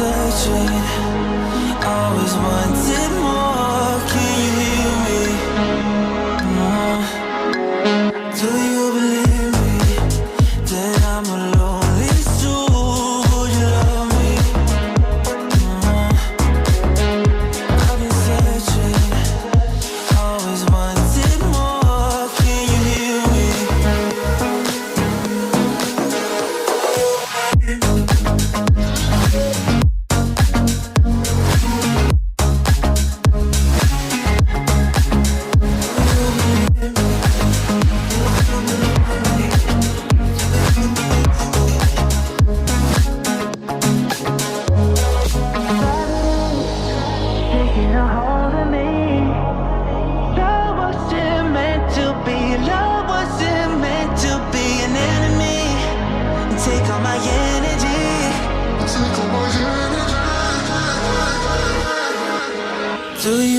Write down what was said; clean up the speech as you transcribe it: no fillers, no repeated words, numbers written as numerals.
searching, always wanted more. Can you hear me? Do you believe me that I'm a lonely soul? Would you love me? I've been searching, always wanted more. Can you hear me? Taking a hold of me. Love wasn't meant to be. Love wasn't meant to be an enemy. Take all my energy. Take all my energy. Do you